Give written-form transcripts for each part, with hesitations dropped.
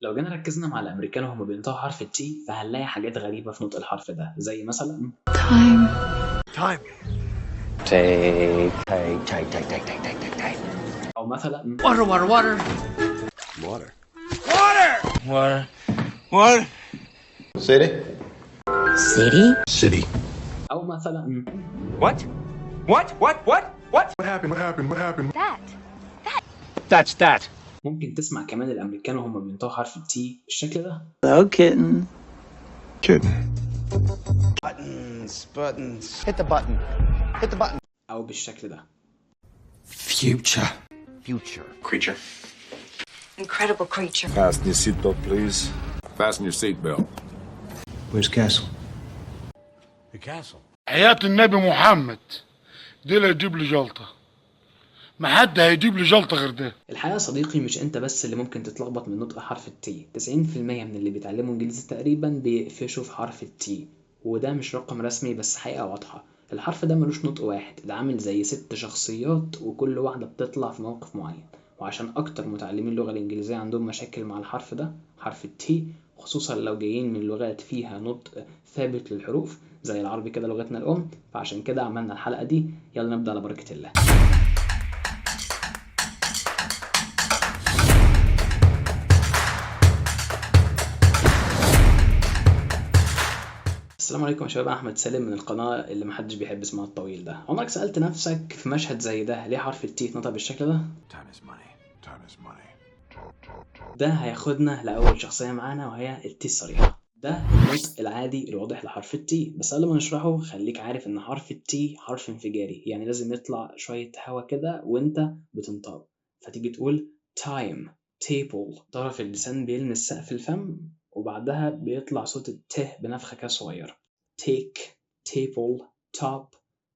لو جينا ركزنا مع الامريكان وهم بينطقوا حرف التي فهنلاقي حاجات غريبه في نطق الحرف ده، زي مثلا Time. Time. Take. او مثلا Water. Water. City? City. City. او مثلا What? What happened? That's. ممكن تسمع كمان الامريكان وهم بينطقوا حرف التي بالشكل ده، Hello, kitten. Kitten. Buttons. Hit the button. او بالشكل ده. Future. Creature. Incredible creature. Fasten your seatbelt, please. Fasten your seatbelt. Where's Castle? The castle. حياة النبي محمد دي لا يجيب لي جلطة، ما حد هيجيب لي جلطة غير ده. الحقيقه يا صديقي مش انت بس اللي ممكن تتلخبط من نطق حرف التي، 90% من اللي بيتعلموا انجليزي تقريبا بيقفشوا في حرف التي، وده مش رقم رسمي بس حقيقه واضحه. الحرف ده ملوش نطق واحد، ده عامل زي 6 شخصيات وكل واحدة بتطلع في موقف معين. وعشان اكتر متعلمين اللغة الانجليزية عندهم مشاكل مع الحرف ده، حرف التي، خصوصا لو جايين من لغات فيها نطق ثابت للحروف زي العربي كده لغتنا الام، فعشان كده عملنا الحلقة دي. يلا نبدأ على بركة الله. السلام عليكم يا شباب، احمد سالم من القناه اللي محدش بيحب اسمها الطويل ده. عمرك سالت نفسك في مشهد زي ده ليه حرف التي اتنطق بالشكل ده؟ Time is money. ده هياخدنا لاول شخصيه معانا وهي التي الصريحه. ده النطق العادي الواضح لحرف التي، بس قبل ما نشرحه خليك عارف ان حرف التي حرف انفجاري، يعني لازم يطلع شويه هوا كده وانت بتنطقه. فتيجي تقول time table، طرف اللسان بيلمس سقف الفم وبعدها بيطلع صوت الت بنفخه كده صغيره. take table top،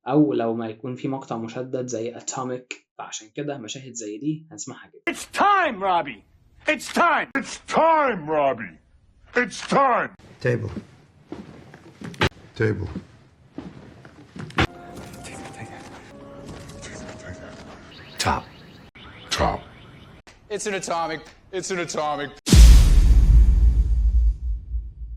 او لو ما يكون في مقطع مشدد زي atomic، فعشان كده مشاهد زي دي هنسمعها كده. It's time, Robbie. It's time. Table. Table. Top. It's an atomic.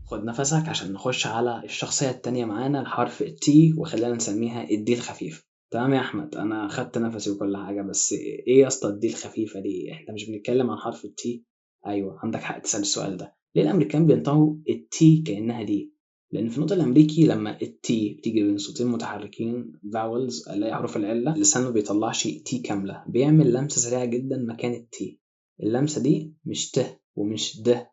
خد نفسك عشان نخش على الشخصية التانية معانا الحرف التي، وخلينا نسميها الدي الخفيف. تمام يا أحمد، أنا خدت نفسي وكل حاجة، بس إيه يا اسطى الدي الخفيفة دي؟ إحنا مش بنتكلم عن حرف التي؟ أيوة عندك حق تسأل السؤال ده. ليه الأمريكان بينطقوا التي كأنها دي؟ لأن في النطق الأمريكي لما التي بتيجي بين صوتين متحركين vowels اللي هي حروف العلة، لسانه بيطلعش تي كاملة، بيعمل لمسة سريعة جدا مكان التي. اللمسة دي مش ت ومش د،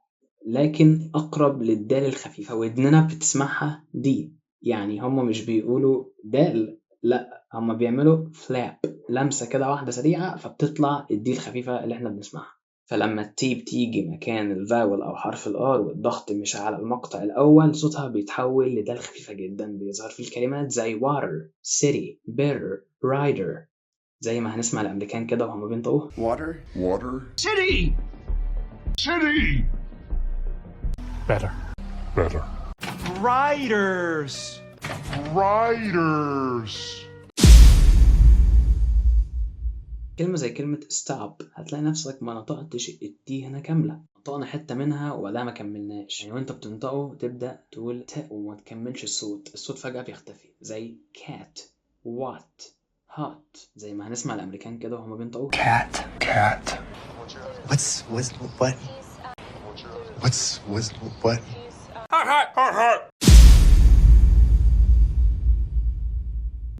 لكن أقرب للدال الخفيفة، ودننا بتسمعها دي. يعني هما مش بيقولوا دال، لأ هما بيعملوا فلاب، لمسة كده واحدة سريعة فبتطلع الدي الخفيفة اللي احنا بنسمعها. فلما التي بتيجي مكان الفاول أو حرف الآر والضغط مش على المقطع الأول، صوتها بيتحول لدال خفيفة جدا بيظهر في الكلمات زي water, city, better, rider، زي ما هنسمع الأمريكان كده وهما بينطقوه. Water. City. Better. Riders. كلمة زي كلمة stop هتلاقي نفسك ما نطقتش التي هنا كاملة، نطقنا حتة منها ولا ما كملناش. يعني وانت بتنطقه تبدأ تقول ت وما تكملش الصوت فجأة بيختفي، زي cat, what, hot، زي ما هنسمع الأمريكان كده وهما بينطقوه. Cat. What's what?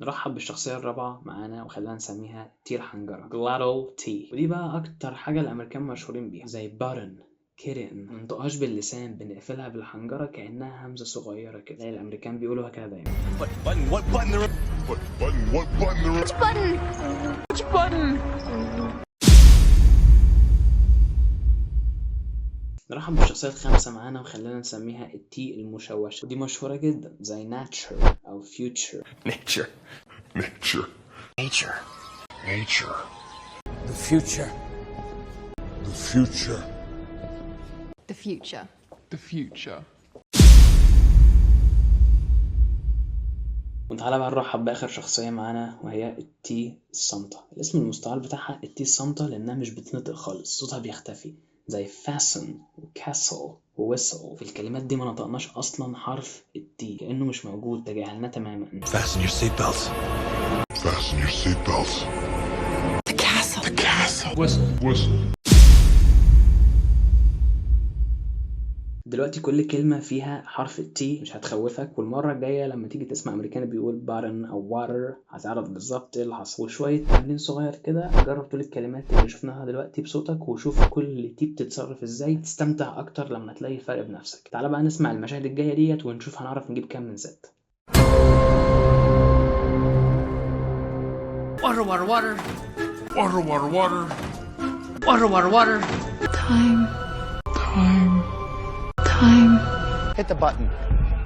نرحب بالشخصية الرابعة معانا وخلينا نسميها تي الحنجرة، glottal T، ودي بقى أكتر حاجة الأمريكان مشهورين بيها، زي button، kitten. منطقهاش باللسان، بنقفلها بالحنجرة كأنها همزة صغيرة كده، زي الأمريكان بيقولوها كده دايما. What button? نرحب بالشخصية الخامسة معانا وخلينا نسميها التي المشوشة، ودي مشهورة جدا زي nature أو future. Nature. The future. وتعالى بقى نرحب بآخر شخصية معانا وهي التي الصامتة. الاسم المستعار بتاعها التي الصامتة لأنها مش بتنطق خالص، صوتها بيختفي، زي fasten وcastle وwhistle. في الكلمات دي ما نطقناش اصلا حرف التي، كأنه مش موجود، تجاهلناه تماما. Fasten your seatbelts. Fasten your seatbelts. The castle. The castle. Whistle. دلوقتي كل كلمة فيها حرف التي مش هتخوفك، والمرة الجاية لما تيجي تسمع أمريكاني بيقول بارن أو واتر هتعرف بالظبط ايه اللي حصل. وشوية تمرين صغير كده، جرب تقول الكلمات اللي شفناها دلوقتي بصوتك وشوف كل تي بتتصرف ازاي، تستمتع أكتر لما تلاقي الفرق بنفسك. تعال بقى نسمع المشاهد الجاية ديت ونشوف هنعرف نجيب كام من زد. Water, water, water. Water, water, water. Water, water, water. Time. Time. Hit the button.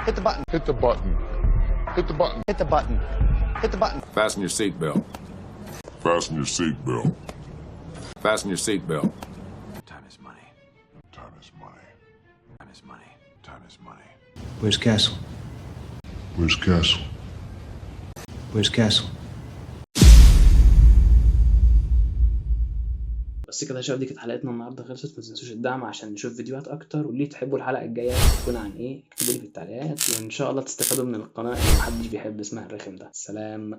Hit the button. Hit the button. Hit the button. Hit the button. Hit the button. Fasten your seatbelt. Fasten your seatbelt. Fasten your seatbelt. Time is money. Time is money. Time is money. Time is money. Where's Castle? Where's Castle? Where's Castle? بس كده يا شباب، دي كانت حلقتنا النهارده خلصت. ما تنسوش الدعم عشان نشوف فيديوهات اكتر، واللي تحبوا الحلقه الجايه تكون عن ايه اكتبوا لي في التعليقات، وان شاء الله تستفادوا من القناه اللي محدش بيحب اسمها الرخم ده. سلام.